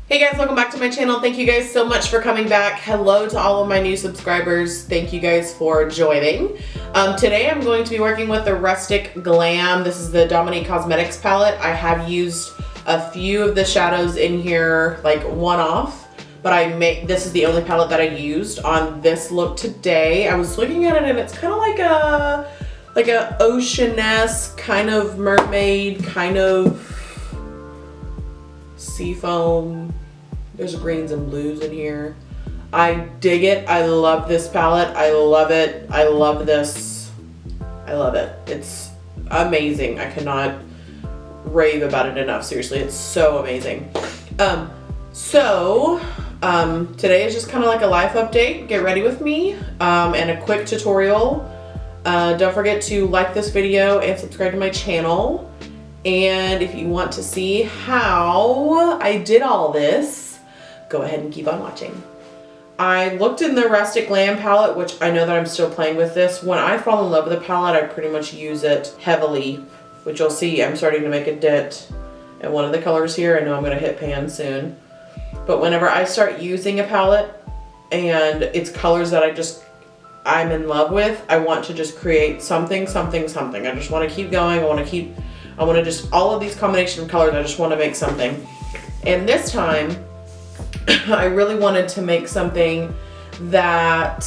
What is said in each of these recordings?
Hey guys, welcome back to my channel. Thank you guys so much for coming back. Hello to all of my new subscribers. Thank you guys for joining. Today I'm going to be working with the Rustic Glam. This is the Dominique Cosmetics palette. I have used a few of the shadows in here, like one-off, but this is the only palette that I used on this look today. I was looking at it and it's kind of like a ocean-esque, kind of mermaid, kind of seafoam. There's greens and blues in here. I dig it. I love this palette. I love it. I love this. I love it. It's amazing. I cannot rave about it enough. Seriously, it's so amazing. Today is just kind of like a life update. Get ready with me and a quick tutorial. Don't forget to like this video and subscribe to my channel. And if you want to see how I did all this, go ahead and keep on watching. I looked in the Rustic Glam palette, which I know that I'm still playing with this. When I fall in love with a palette, I pretty much use it heavily, which you'll see I'm starting to make a dent in one of the colors here. I know I'm gonna hit pan soon. But whenever I start using a palette and it's colors that I'm in love with, I want to just create something. I just wanna keep going. I want to just, all of these combination of colors, I just want to make something. And this time, I really wanted to make something that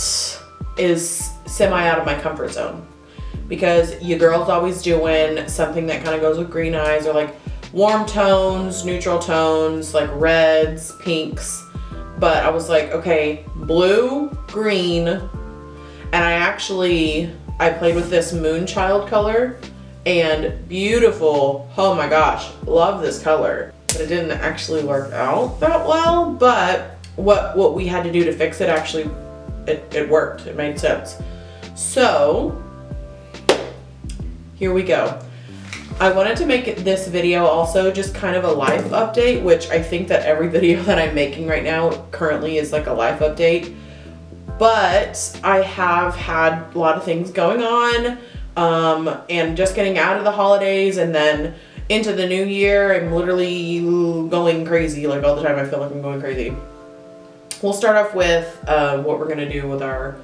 is semi out of my comfort zone. Because your girl's always doing something that kind of goes with green eyes, or like warm tones, neutral tones, like reds, pinks. But I was like, okay, blue, green, and I played with this Moonchild color. And beautiful. Oh my gosh, love this color. But it didn't actually work out that well, but what we had to do to fix it, actually, it worked. It made sense. So, here we go. I wanted to make this video also just kind of a life update, which I think that every video that I'm making right now currently is like a life update. But I have had a lot of things going on. And just getting out of the holidays and then into the new year, I'm literally going crazy. Like all the time I feel like I'm going crazy. We'll start off with what we're gonna do with our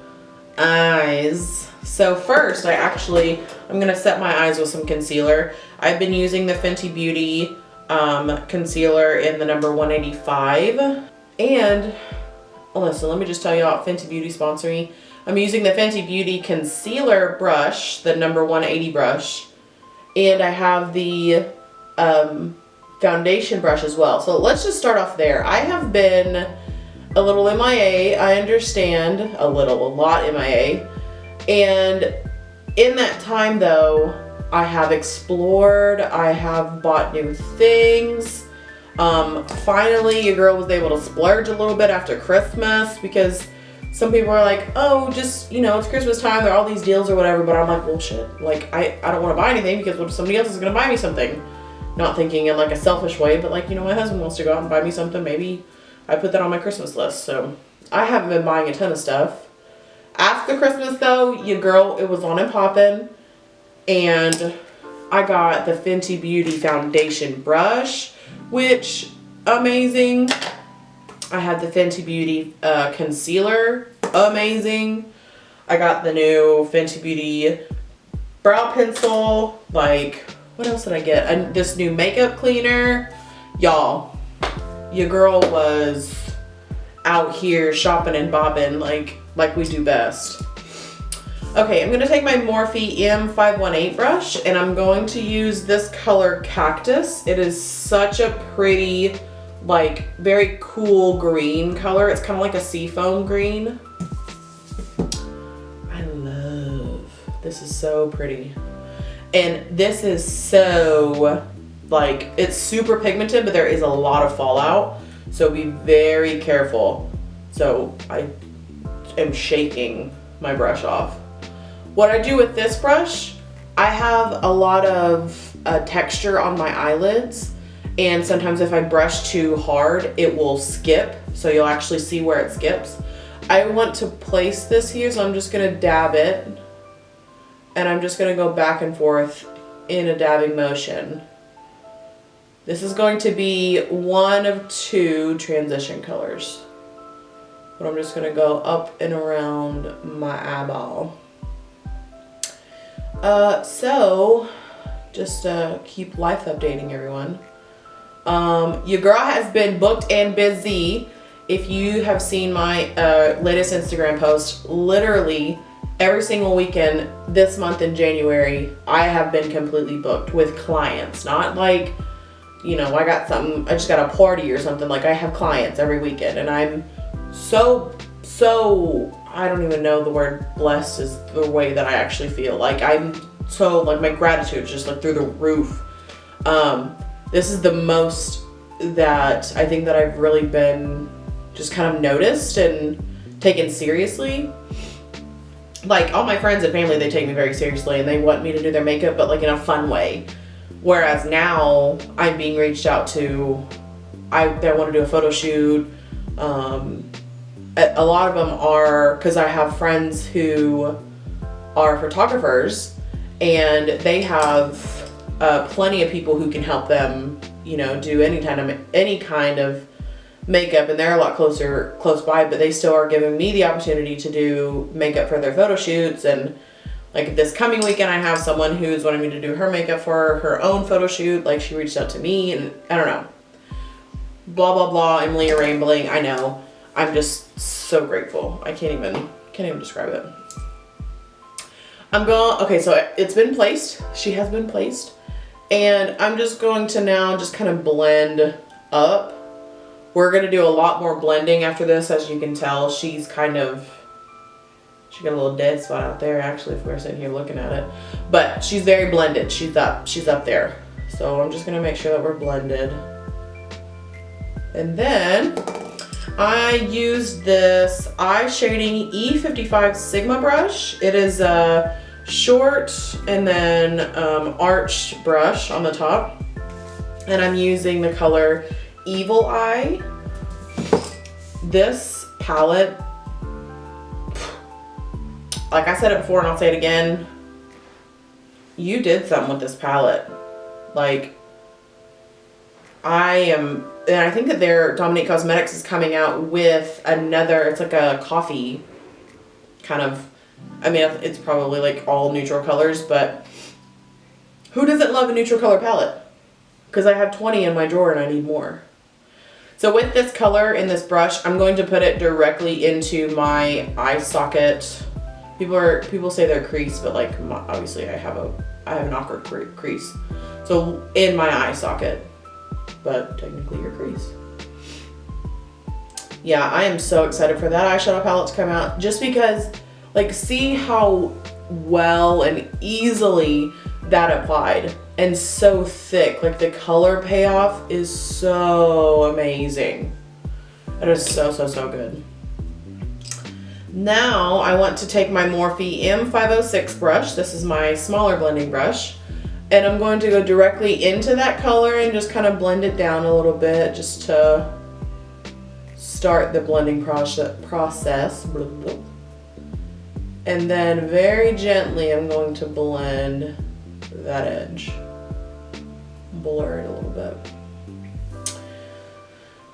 eyes. So first, I'm gonna set my eyes with some concealer. I've been using the Fenty Beauty concealer in the number 185. And listen, let me just tell you all, Fenty Beauty sponsor me. I'm using the Fenty Beauty concealer brush, the number 180 brush, and I have the foundation brush as well. So let's just start off there. I have been a little MIA, I understand, a lot MIA, and in that time though, I have explored, I have bought new things. Finally, your girl was able to splurge a little bit after Christmas, because some people are like, oh, just, it's Christmas time, there are all these deals or whatever, but I'm like, well, shit. Like, I don't want to buy anything because what if somebody else is going to buy me something? Not thinking in like a selfish way, but like, my husband wants to go out and buy me something. Maybe I put that on my Christmas list. So I haven't been buying a ton of stuff. After Christmas though, your girl, it was on and popping. And I got the Fenty Beauty foundation brush, which, amazing. I had the Fenty Beauty concealer, amazing. I got the new Fenty Beauty brow pencil. Like, what else did I get? And this new makeup cleaner. Y'all, your girl was out here shopping and bopping like we do best. Okay, I'm gonna take my Morphe M518 brush and I'm going to use this color Cactus. It is such a pretty, like, very cool green color. It's kind of like a seafoam green. This is so pretty. And this is so, like, it's super pigmented, but there is a lot of fallout. So be very careful. So I am shaking my brush off. What I do with this brush, I have a lot of texture on my eyelids. And sometimes if I brush too hard, it will skip. So you'll actually see where it skips. I want to place this here, so I'm just gonna dab it. And I'm just gonna go back and forth in a dabbing motion. This is going to be one of 2 transition colors. But I'm just gonna go up and around my eyeball. So just keep life updating everyone. Your girl has been booked and busy. If you have seen my latest Instagram post, literally every single weekend this month in January, I have been completely booked with clients. Not like, you know, I just got a party or something. Like, I have clients every weekend, and I'm so, I don't even know the word blessed is the way that I actually feel. Like, I'm so, like, my gratitude is just like through the roof. This is the most that I think that I've really been just kind of noticed and taken seriously. Like, all my friends and family, they take me very seriously and they want me to do their makeup, but like in a fun way. Whereas now I'm being reached out to, they want to do a photo shoot. A lot of them are, because I have friends who are photographers, and they have plenty of people who can help them, you know, do any kind of makeup, and they're a lot close by, but they still are giving me the opportunity to do makeup for their photo shoots. And like this coming weekend, I have someone who's wanting me to do her makeup for her own photo shoot. Like, she reached out to me, and I don't know, blah blah blah. Emily, you're rambling. I know. I'm just so grateful. I can't even describe it. Okay, so it's been placed. She has been placed. And I'm just going to now just kind of blend up. We're going to do a lot more blending after this. As you can tell, she got a little dead spot out there, actually, if we're sitting here looking at it. But she's very blended. She's up there. So I'm just going to make sure that we're blended. And then I used this eye shading E55 Sigma brush. It is a short and then arched brush on the top. And I'm using the color Evil Eye. This palette, like I said it before and I'll say it again, you did something with this palette. Like, and I think that Dominique Cosmetics is coming out with another, it's like a coffee kind of, I mean, it's probably like all neutral colors, but who doesn't love a neutral color palette? Because I have 20 in my drawer and I need more. So with this color in this brush, I'm going to put it directly into my eye socket. People say they're crease, but like obviously I have an awkward crease. So in my eye socket, but technically your crease. Yeah, I am so excited for that eyeshadow palette to come out, just because, like, see how well and easily that applied, and so thick. Like, the color payoff is so amazing. It is so good. Now I want to take my Morphe M506 brush. This is my smaller blending brush, and I'm going to go directly into that color and just kind of blend it down a little bit, just to start the blending process. And then very gently I'm going to blend that edge, blur it a little bit.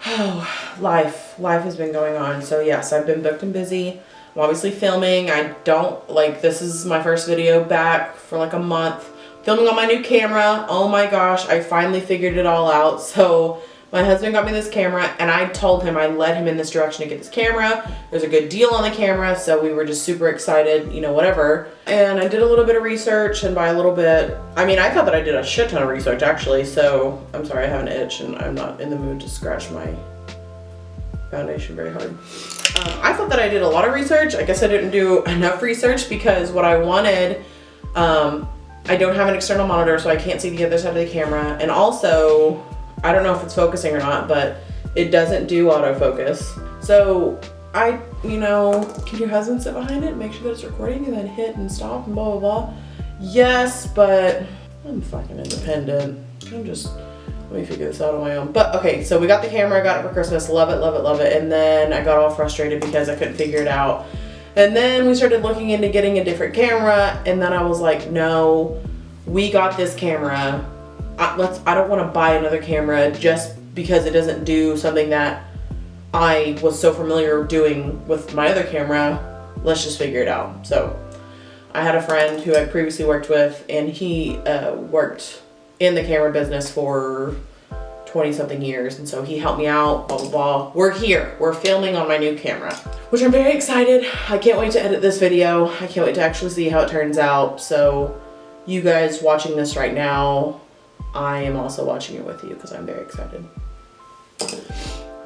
Oh, life has been going on. So yes, I've been booked and busy. I'm obviously filming. This is my first video back for like a month. Filming on my new camera. Oh my gosh, I finally figured it all out. So my husband got me this camera, and I told him I led him in this direction to get this camera. There's a good deal on the camera, so we were just super excited, you know, whatever. And I did a little bit of research, and by a little bit, I mean, I thought that I did a shit ton of research actually, so I'm sorry, I have an itch and I'm not in the mood to scratch my foundation very hard. I thought that I did a lot of research. I guess I didn't do enough research, because what I wanted, I don't have an external monitor, so I can't see the other side of the camera. And also, I don't know if it's focusing or not, but it doesn't do autofocus. So can your husband sit behind it, make sure that it's recording, and then hit and stop and blah, blah, blah? Yes, but I'm fucking independent. Let me figure this out on my own. But okay, so we got the camera, I got it for Christmas, love it, love it, love it. And then I got all frustrated because I couldn't figure it out. And then we started looking into getting a different camera, and then I was like, no, we got this camera. I don't want to buy another camera just because it doesn't do something that I was so familiar doing with my other camera. Let's just figure it out. So I had a friend who I previously worked with, and he worked in the camera business for 20 something years, and so he helped me out, blah blah blah. We're here, we're filming on my new camera, which I'm very excited. I can't wait to edit this video. I can't wait to actually see how it turns out. So you guys watching this right now, I am also watching it with you because I'm very excited.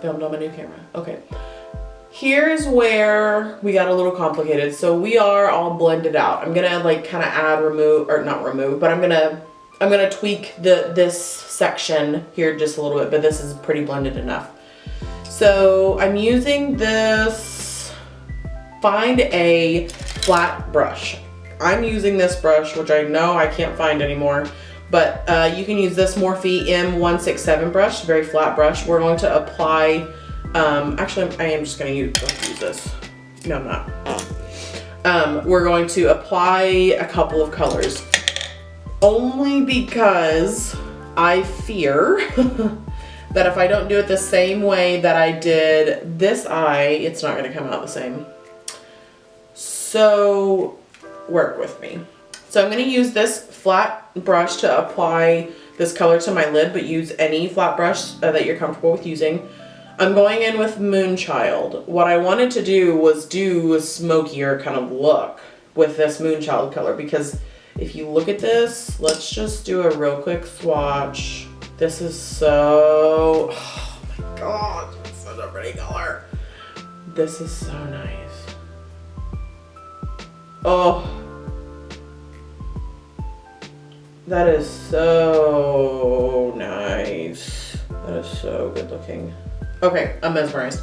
Filmed on my new camera. Okay, here's where we got a little complicated. So we are all blended out. I'm gonna like kind of add, remove, or not remove, but I'm gonna tweak this section here just a little bit, but this is pretty blended enough. So I'm using this Find a flat brush. I'm using this brush, which I know I can't find anymore, but you can use this Morphe M167 brush, very flat brush. We're going to apply, actually I am just gonna use this. No, I'm not. We're going to apply a couple of colors. Only because I fear that if I don't do it the same way that I did this eye, it's not gonna come out the same. So work with me. So I'm gonna use this flat brush to apply this color to my lid, but use any flat brush that you're comfortable with using. I'm going in with Moonchild. What I wanted to do was do a smokier kind of look with this Moonchild color, because if you look at this, let's just do a real quick swatch. This is so, oh my God, it's such a pretty color. This is so nice. Oh, that is so nice. That is so good looking. Okay, I'm mesmerized.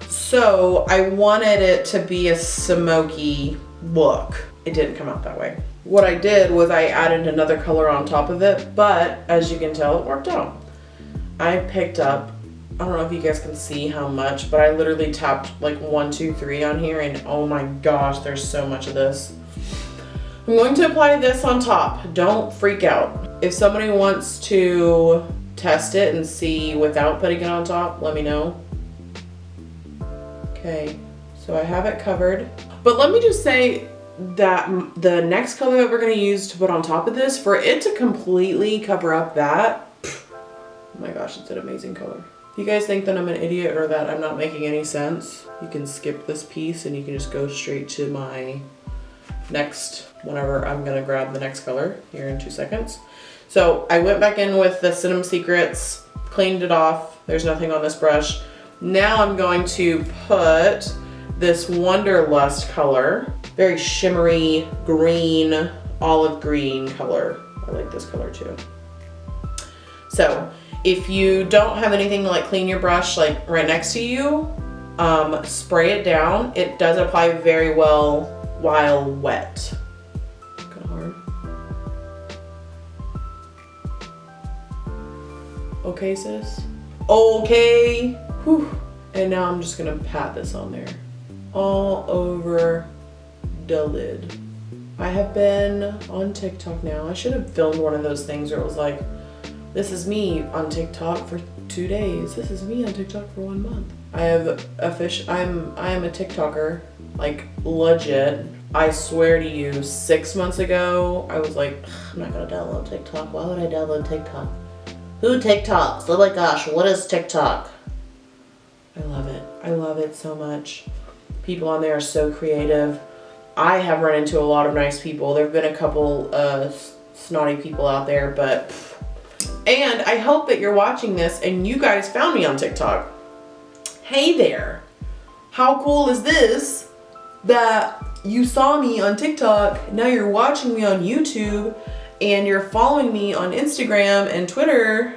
So I wanted it to be a smoky look. It didn't come out that way. What I did was I added another color on top of it, but as you can tell, it worked out. I picked up, I don't know if you guys can see how much, but I literally tapped like 1, 2, 3 on here, and oh my gosh, there's so much of this. I'm going to apply this on top. Don't freak out. If somebody wants to test it and see without putting it on top, let me know. Okay, so I have it covered. But let me just say that the next color that we're going to use to put on top of this, for it to completely cover up that, oh my gosh, it's an amazing color. If you guys think that I'm an idiot or that I'm not making any sense, you can skip this piece and you can just go straight to my next, whenever I'm going to grab the next color here in 2 seconds. So I went back in with the Cinema Secrets, cleaned it off. There's nothing on this brush. Now I'm going to put this Wanderlust color, very shimmery green, olive green color. I like this color too. So if you don't have anything to like clean your brush like right next to you, spray it down. It does apply very well while wet. Kind of hard. Okay, sis? Okay. Whew. And now I'm just gonna pat this on there. All over the lid. I have been on TikTok now. I should have filmed one of those things where it was like, this is me on TikTok for 2 days. This is me on TikTok for 1 month. I am a TikToker, like legit. I swear to you, 6 months ago, I was like, I'm not gonna download TikTok. Why would I download TikTok? Who TikToks? Oh my gosh, what is TikTok? I love it. I love it so much. People on there are so creative. I have run into a lot of nice people. There have been a couple snotty people out there, but... And I hope that you're watching this and you guys found me on TikTok. Hey there. How cool is this that you saw me on TikTok, now you're watching me on YouTube, and you're following me on Instagram and Twitter,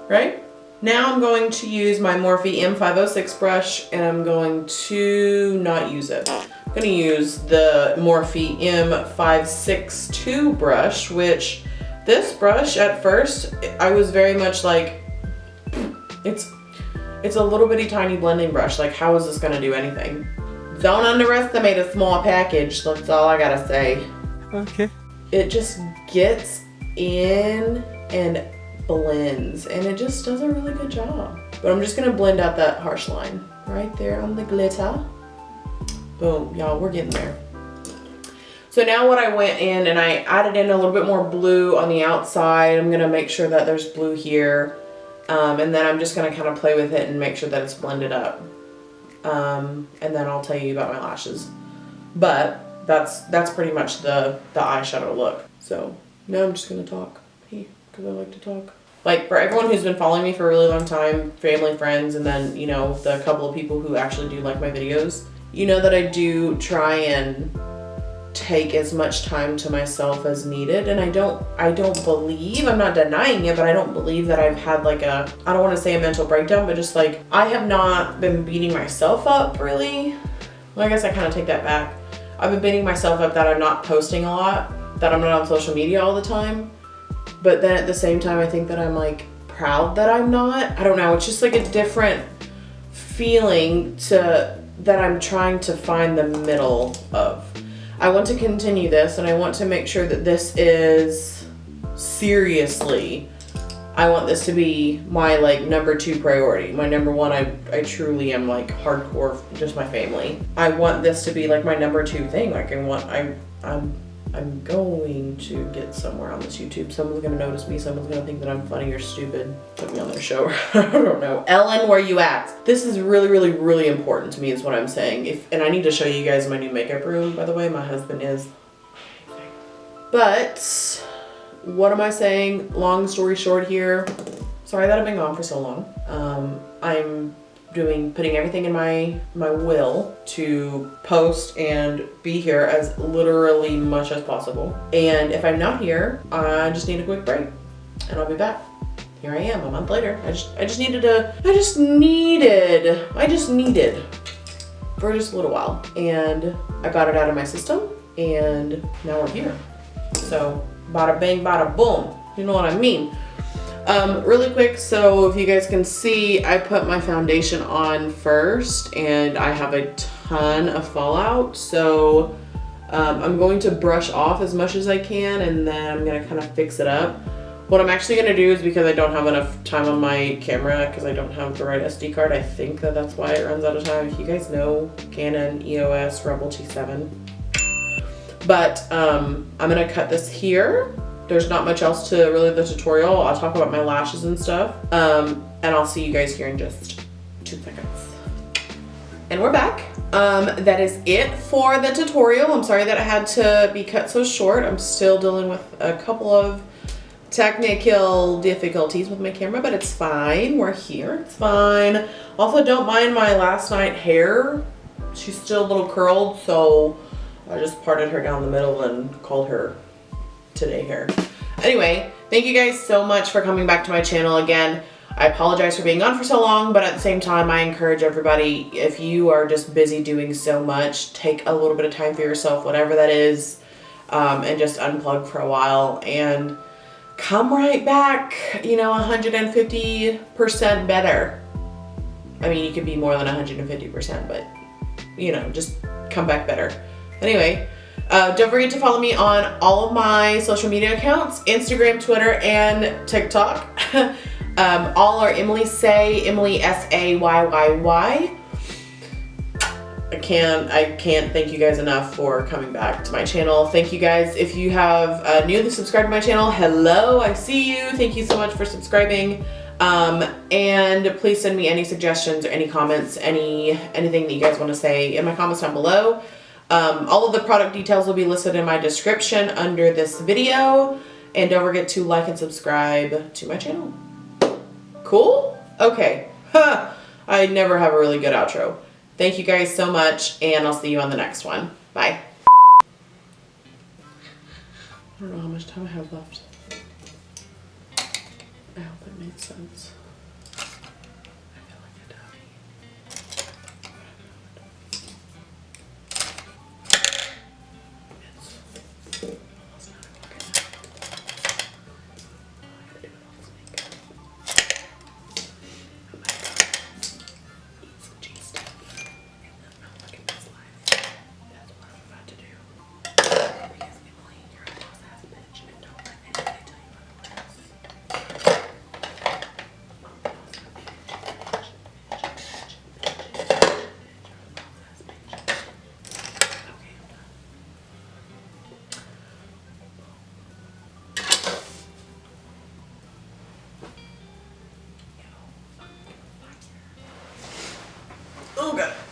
right? Now I'm going to use my Morphe M506 brush, and I'm going to not use it. I'm going to use the Morphe M562 brush, which this brush at first, I was very much like, it's a little bitty tiny blending brush. Like, how is this going to do anything? Don't underestimate a small package. That's all I gotta say. Okay. It just gets in and blends, and it just does a really good job. But I'm just gonna blend out that harsh line right there on the glitter. Boom, y'all, we're getting there. So now what I went in and I added in a little bit more blue on the outside. I'm gonna make sure that there's blue here. And then I'm just gonna kind of play with it and make sure that it's blended up. And then I'll tell you about my lashes. But that's pretty much the eyeshadow look. So now I'm just gonna talk, because I like to talk. Like, for everyone who's been following me for a really long time, family, friends, and then, you know, the couple of people who actually do like my videos, you know that I do try and take as much time to myself as needed. And I don't believe, I'm not denying it, but I don't believe that I've had like I don't want to say a mental breakdown, but just like, I have not been beating myself up really. Well, I guess I kind of take that back. I've been beating myself up that I'm not posting a lot, that I'm not on social media all the time. But then at the same time, I think that I'm like proud that I'm not. I don't know, it's just like a different feeling that I'm trying to find the middle of. I want to continue this, and I want to make sure that this is seriously, I want this to be my like number 2 priority. My number 1, I truly am like hardcore, just my family. I want this to be like my number 2 thing. Like I'm going to get somewhere on this YouTube. Someone's gonna notice me. Someone's gonna think that I'm funny or stupid. Put me on their show. I don't know. Ellen, where you at? This is really, really, really important to me is what I'm saying. And I need to show you guys my new makeup room, by the way. My husband is amazing. But what am I saying? Long story short here. Sorry that I've been gone for so long. I'm putting everything in my will to post and be here as literally much as possible. And if I'm not here, I just need a quick break and I'll be back. Here I am a month later. I just needed for just a little while, and I got it out of my system, and now we're here. So bada bang, bada boom. You know what I mean? Really quick, so if you guys can see, I put my foundation on first and I have a ton of fallout. So I'm going to brush off as much as I can, and then I'm gonna kind of fix it up. What I'm actually gonna do is, because I don't have enough time on my camera, because I don't have the right SD card, I think that's why it runs out of time. If you guys know, Canon EOS Rebel T7. But I'm gonna cut this here. There's not much else to really the tutorial. I'll talk about my lashes and stuff. And I'll see you guys here in just 2 seconds. And we're back. That is it for the tutorial. I'm sorry that it had to be cut so short. I'm still dealing with a couple of technical difficulties with my camera, but it's fine. We're here, it's fine. Also, don't mind my last night hair. She's still a little curled, so I just parted her down the middle and called her today hair. Anyway, thank you guys so much for coming back to my channel again. I apologize for being gone for so long, but at the same time, I encourage everybody, if you are just busy doing so much, take a little bit of time for yourself, whatever that is, and just unplug for a while and come right back, you know, 150% better. I mean, you could be more than 150%, but, you know, just come back better. Anyway, don't forget to follow me on all of my social media accounts, Instagram, Twitter, and TikTok. All are EmilySayyy, EmilySayyy. I can't thank you guys enough for coming back to my channel. Thank you guys. If you have newly subscribed to my channel, hello, I see you. Thank you so much for subscribing. And please send me any suggestions or any comments, anything that you guys want to say in my comments down below. All of the product details will be listed in my description under this video. And don't forget to like and subscribe to my channel. Cool? Okay. I never have a really good outro. Thank you guys so much, and I'll see you on the next one. Bye. I don't know how much time I have left. I hope it made sense. so good.